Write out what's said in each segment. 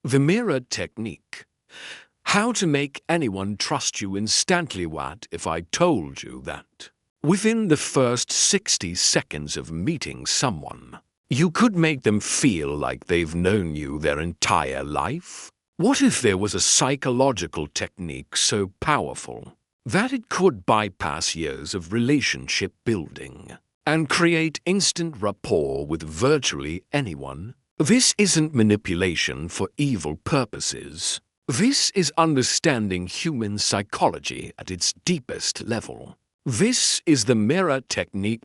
The mirror technique. How to make anyone trust you instantly. What if I told you that within the first 60 seconds of meeting someone, you could make them feel like they've known you their entire life? What if there was a psychological technique so powerful that it could bypass years of relationship building and create instant rapport with virtually anyone? This isn't manipulation for evil purposes. This is understanding human psychology at its deepest level. This is the mirror technique.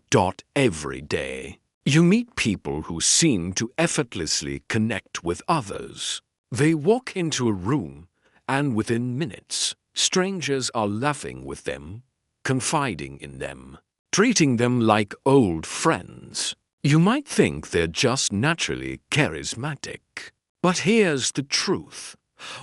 Every day, you meet people who seem to effortlessly connect with others. They walk into a room, and within minutes, strangers are laughing with them, confiding in them, treating them like old friends. You might think they're just naturally charismatic. But here's the truth.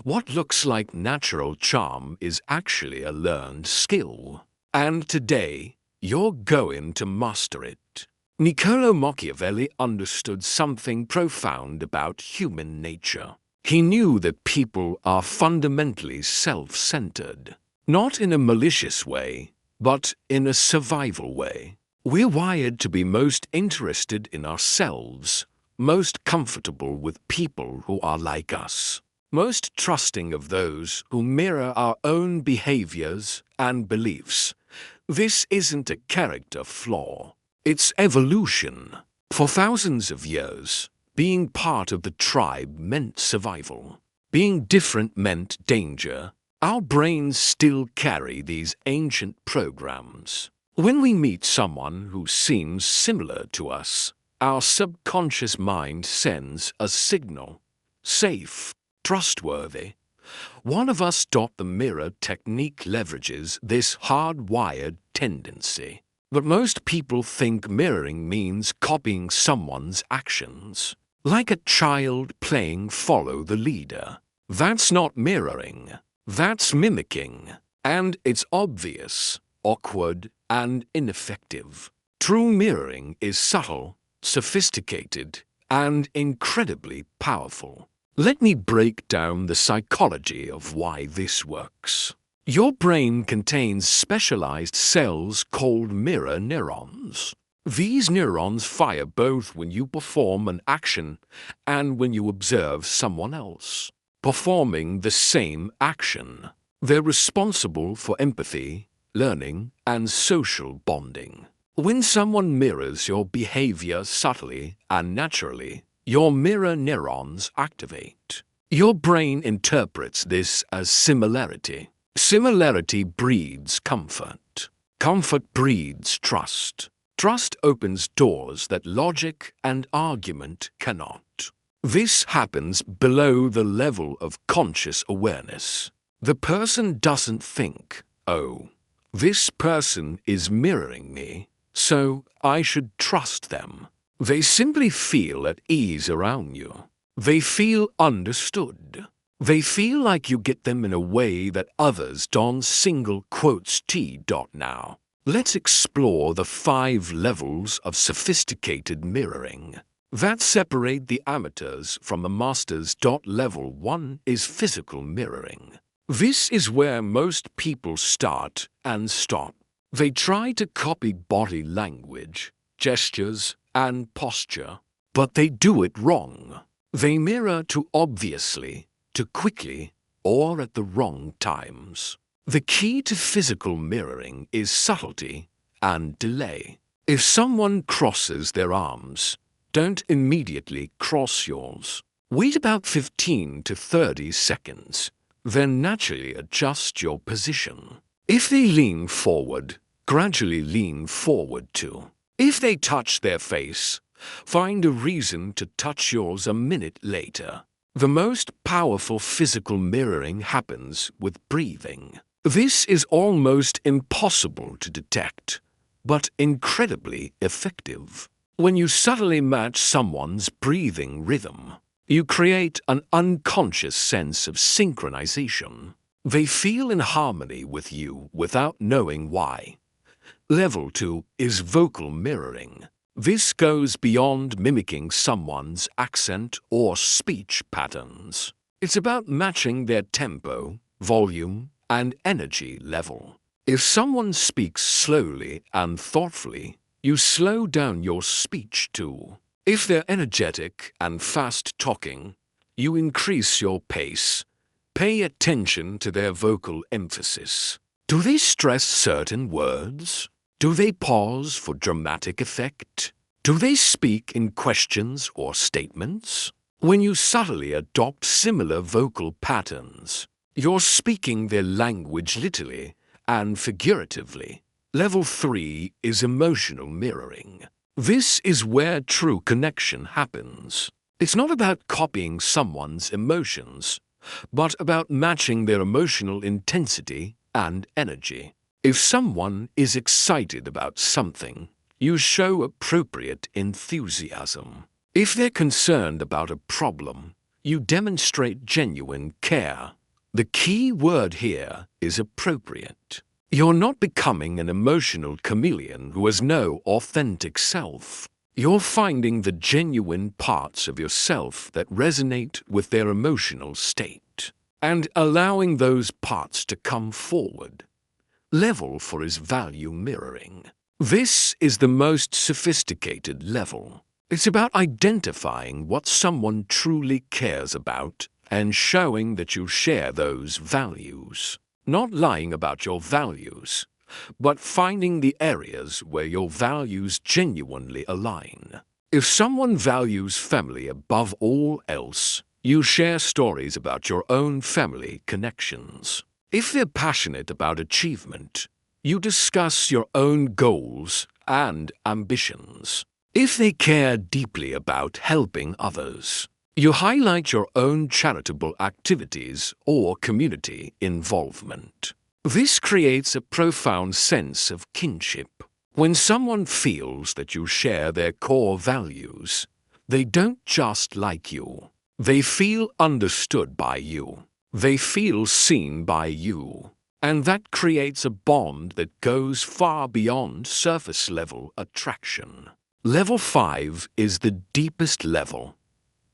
What looks like natural charm is actually a learned skill. And today, you're going to master it. Niccolo Machiavelli understood something profound about human nature. He knew that people are fundamentally self-centered, not in a malicious way, but in a survival way. We're wired to be most interested in ourselves, most comfortable with people who are like us, most trusting of those who mirror our own behaviors and beliefs. This isn't a character flaw, it's evolution. For thousands of years, being part of the tribe meant survival. Being different meant danger. Our brains still carry these ancient programs. When we meet someone who seems similar to us, our subconscious mind sends a signal. Safe, trustworthy. One of us. The mirror technique leverages this hardwired tendency. But most people think mirroring means copying someone's actions, like a child playing follow the leader. That's not mirroring. That's mimicking. And it's obvious, awkward, and ineffective. True mirroring is subtle, sophisticated, and incredibly powerful. Let me break down the psychology of why this works. Your brain contains specialized cells called mirror neurons. These neurons fire both when you perform an action and when you observe someone else performing the same action. They're responsible for empathy, learning, and social bonding. When someone mirrors your behavior subtly and naturally, your mirror neurons activate. Your brain interprets this as similarity. Similarity breeds comfort. Comfort breeds trust. Trust opens doors that logic and argument cannot. This happens below the level of conscious awareness. The person doesn't think, "Oh, this person is mirroring me, so I should trust them." They simply feel at ease around you. They feel understood. They feel like you get them in a way that others don't. Now, let's explore the 5 levels of sophisticated mirroring that separate the amateurs from the masters. Level 1 is physical mirroring. This is where most people start and stop. They try to copy body language, gestures, and posture, but they do it wrong. They mirror too obviously, too quickly, or at the wrong times. The key to physical mirroring is subtlety and delay. If someone crosses their arms, don't immediately cross yours. Wait about 15 to 30 seconds, then naturally adjust your position. If they lean forward, gradually lean forward too. If they touch their face, find a reason to touch yours a minute later. The most powerful physical mirroring happens with breathing. This is almost impossible to detect, but incredibly effective. When you subtly match someone's breathing rhythm, you create an unconscious sense of synchronization. They feel in harmony with you without knowing why. Level 2 is vocal mirroring. This goes beyond mimicking someone's accent or speech patterns. It's about matching their tempo, volume, and energy level. If someone speaks slowly and thoughtfully, you slow down your speech too. If they're energetic and fast-talking, you increase your pace. Pay attention to their vocal emphasis. Do they stress certain words? Do they pause for dramatic effect? Do they speak in questions or statements? When you subtly adopt similar vocal patterns, you're speaking their language literally and figuratively. Level 3 is emotional mirroring. This is where true connection happens. It's not about copying someone's emotions, but about matching their emotional intensity and energy. If someone is excited about something, you show appropriate enthusiasm. If they're concerned about a problem, you demonstrate genuine care. The key word here is appropriate. You're not becoming an emotional chameleon who has no authentic self. You're finding the genuine parts of yourself that resonate with their emotional state and allowing those parts to come forward. Level 4 is value mirroring. This is the most sophisticated level. It's about identifying what someone truly cares about and showing that you share those values. Not lying about your values, but finding the areas where your values genuinely align. If someone values family above all else, you share stories about your own family connections. If they're passionate about achievement, you discuss your own goals and ambitions. If they care deeply about helping others, you highlight your own charitable activities or community involvement. This creates a profound sense of kinship. When someone feels that you share their core values, they don't just like you. They feel understood by you. They feel seen by you. And that creates a bond that goes far beyond surface-level attraction. Level 5 is the deepest level.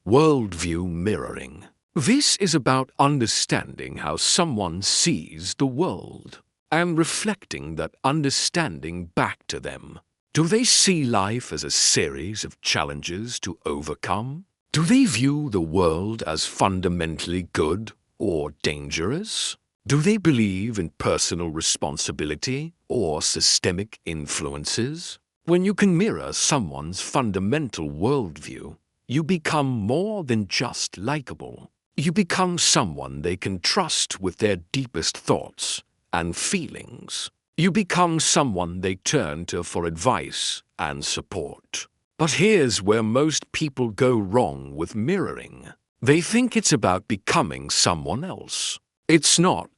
Worldview mirroring. This is about understanding how someone sees the world and reflecting that understanding back to them. Do they see life as a series of challenges to overcome? Do they view the world as fundamentally good or dangerous? Do they believe in personal responsibility or systemic influences? When you can mirror someone's fundamental worldview, you become more than just likable. You become someone they can trust with their deepest thoughts and feelings. You become someone they turn to for advice and support. But here's where most people go wrong with mirroring. They think it's about becoming someone else. It's not.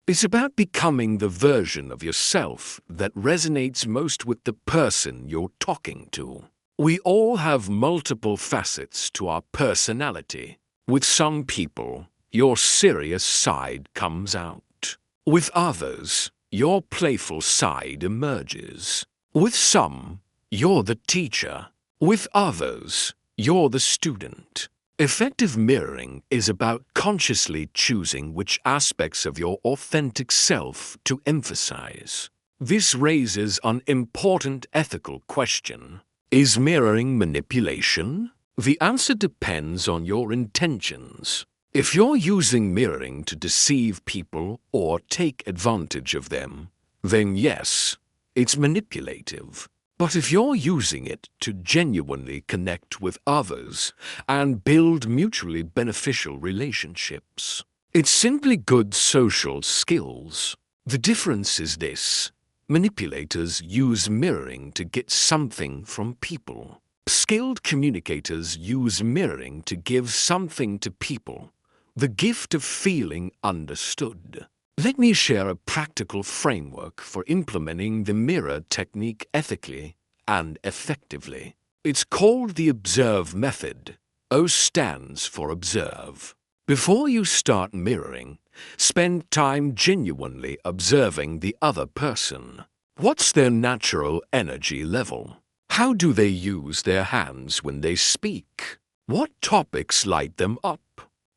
It's about becoming the version of yourself that resonates most with the person you're talking to. We all have multiple facets to our personality. With some people, your serious side comes out. With others, your playful side emerges. With some, you're the teacher. With others, you're the student. Effective mirroring is about consciously choosing which aspects of your authentic self to emphasize. This raises an important ethical question. Is mirroring manipulation? The answer depends on your intentions. If you're using mirroring to deceive people or take advantage of them, then yes, it's manipulative. But if you're using it to genuinely connect with others and build mutually beneficial relationships, it's simply good social skills. The difference is this: manipulators use mirroring to get something from people. Skilled communicators use mirroring to give something to people, the gift of feeling understood. Let me share a practical framework for implementing the mirror technique ethically and effectively. It's called the observe method. O stands for observe. Before you start mirroring, spend time genuinely observing the other person. What's their natural energy level? How do they use their hands when they speak? What topics light them up?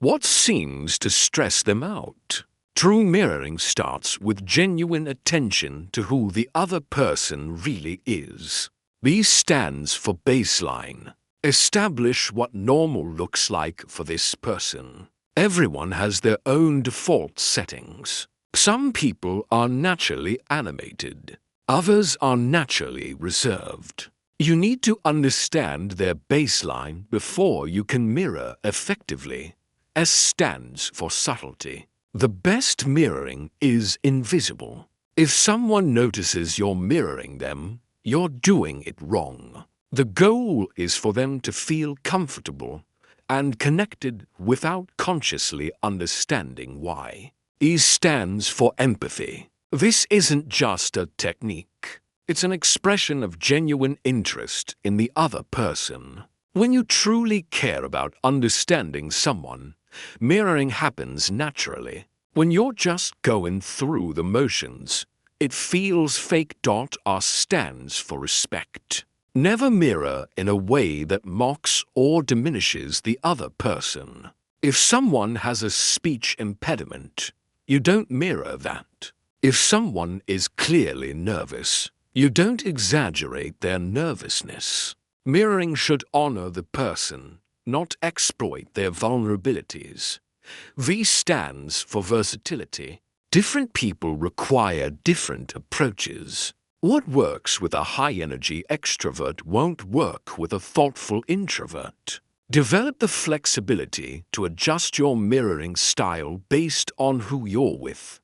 what seems to stress them out. True mirroring starts with genuine attention to who the other person really is. B stands for baseline. Establish what normal looks like for this person. Everyone has their own default settings. Some people are naturally animated. Others are naturally reserved. You need to understand their baseline before you can mirror effectively. S stands for subtlety. The best mirroring is invisible. If someone notices you're mirroring them, you're doing it wrong. The goal is for them to feel comfortable and connected without consciously understanding why. E stands for empathy. This isn't just a technique. It's an expression of genuine interest in the other person. When you truly care about understanding someone, mirroring happens naturally. When you're just going through the motions, it feels fake. R stands for respect. Never mirror in a way that mocks or diminishes the other person. If someone has a speech impediment, you don't mirror that. If someone is clearly nervous, you don't exaggerate their nervousness. Mirroring should honor the person, not exploit their vulnerabilities. V stands for versatility. Different people require different approaches. What works with a high-energy extrovert won't work with a thoughtful introvert. Develop the flexibility to adjust your mirroring style based on who you're with.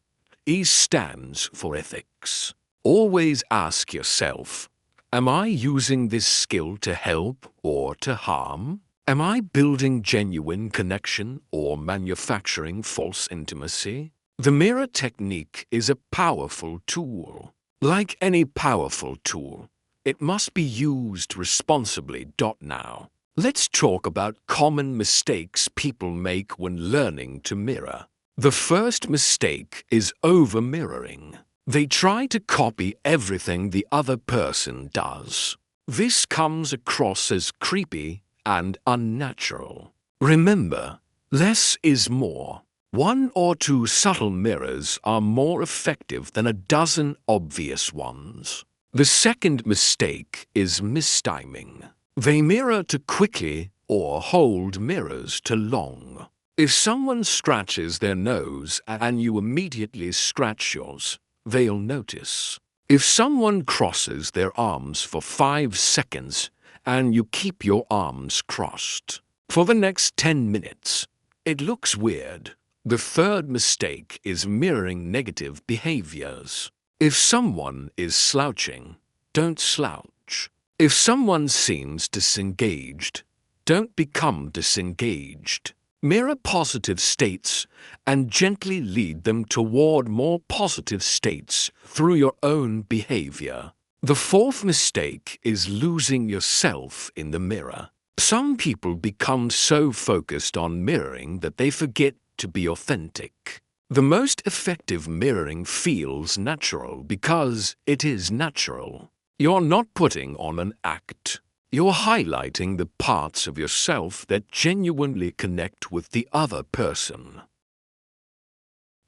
E stands for ethics. Always ask yourself, am I using this skill to help or to harm? Am I building genuine connection or manufacturing false intimacy? The mirror technique is a powerful tool. Like any powerful tool, it must be used responsibly. Now, let's talk about common mistakes people make when learning to mirror. The first mistake is over-mirroring. They try to copy everything the other person does. This comes across as creepy and unnatural. Remember, less is more. 1 or 2 subtle mirrors are more effective than a dozen obvious ones. The second mistake is mistiming. They mirror too quickly or hold mirrors too long. If someone scratches their nose and you immediately scratch yours, they'll notice. If someone crosses their arms for 5 seconds and you keep your arms crossed for the next 10 minutes, it looks weird. The third mistake is mirroring negative behaviors. If someone is slouching, don't slouch. If someone seems disengaged, don't become disengaged. Mirror positive states and gently lead them toward more positive states through your own behavior. The fourth mistake is losing yourself in the mirror. Some people become so focused on mirroring that they forget to be authentic. The most effective mirroring feels natural because it is natural. You're not putting on an act. You're highlighting the parts of yourself that genuinely connect with the other person.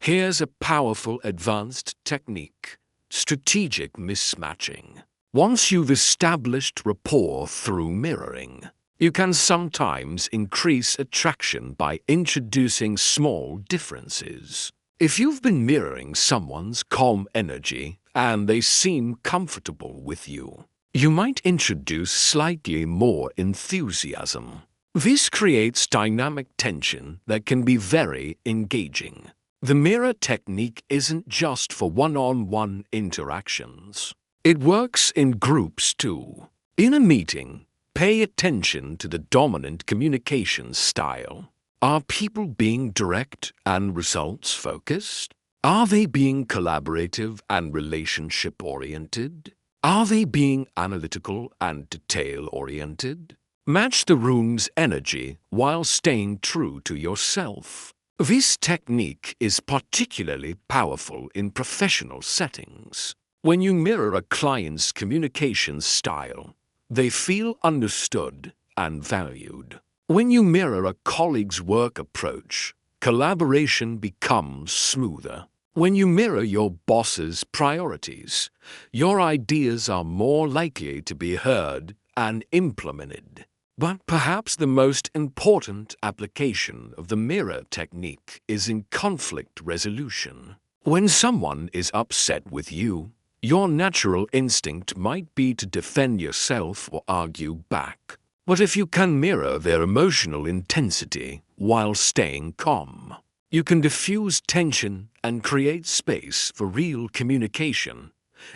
Here's a powerful advanced technique: strategic mismatching. Once you've established rapport through mirroring, you can sometimes increase attraction by introducing small differences. If you've been mirroring someone's calm energy and they seem comfortable with you, you might introduce slightly more enthusiasm. This creates dynamic tension that can be very engaging. The mirror technique isn't just for one-on-one interactions. It works in groups too. In a meeting, pay attention to the dominant communication style. Are people being direct and results-focused? Are they being collaborative and relationship-oriented? Are they being analytical and detail-oriented? Match the room's energy while staying true to yourself. This technique is particularly powerful in professional settings. When you mirror a client's communication style, they feel understood and valued. When you mirror a colleague's work approach, collaboration becomes smoother. When you mirror your boss's priorities, your ideas are more likely to be heard and implemented. But perhaps the most important application of the mirror technique is in conflict resolution. When someone is upset with you, your natural instinct might be to defend yourself or argue back. But if you can mirror their emotional intensity while staying calm, you can diffuse tension and create space for real communication.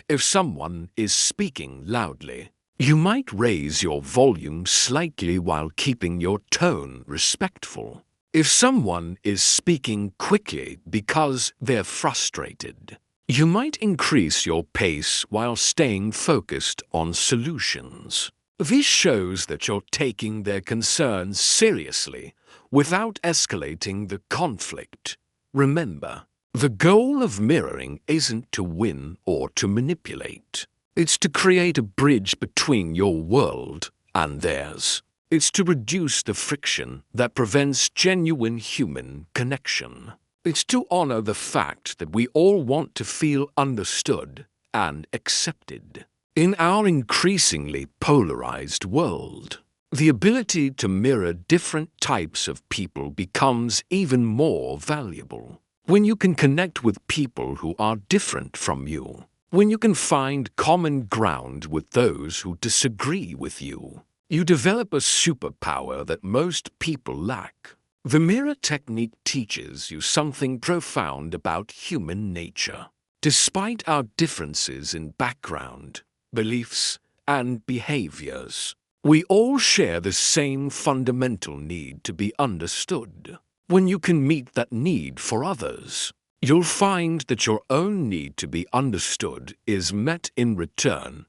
If someone is speaking loudly, you might raise your volume slightly while keeping your tone respectful. If someone is speaking quickly because they're frustrated, you might increase your pace while staying focused on solutions. This shows that you're taking their concerns seriously without escalating the conflict. Remember, the goal of mirroring isn't to win or to manipulate. It's to create a bridge between your world and theirs. It's to reduce the friction that prevents genuine human connection. It's to honor the fact that we all want to feel understood and accepted. In our increasingly polarized world, the ability to mirror different types of people becomes even more valuable. When you can connect with people who are different from you, when you can find common ground with those who disagree with you, you develop a superpower that most people lack. The mirror technique teaches you something profound about human nature. Despite our differences in background, beliefs, and behaviors, we all share the same fundamental need to be understood. When you can meet that need for others, you'll find that your own need to be understood is met in return.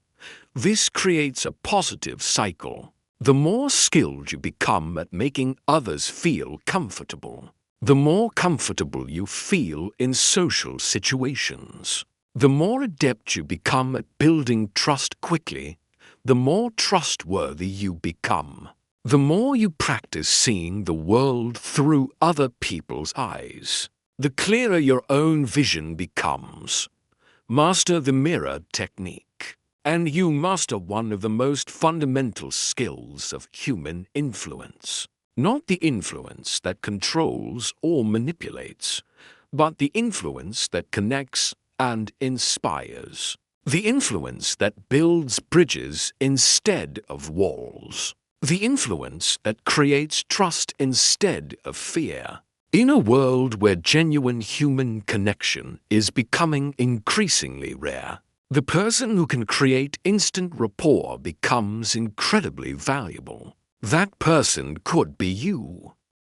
This creates a positive cycle. The more skilled you become at making others feel comfortable, the more comfortable you feel in social situations. The more adept you become at building trust quickly, the more trustworthy you become. The more you practice seeing the world through other people's eyes, the clearer your own vision becomes. Master the mirror technique, and you master one of the most fundamental skills of human influence. Not the influence that controls or manipulates, but the influence that connects and inspires. The influence that builds bridges instead of walls. The influence that creates trust instead of fear. In a world where genuine human connection is becoming increasingly rare, the person who can create instant rapport becomes incredibly valuable. That person could be you.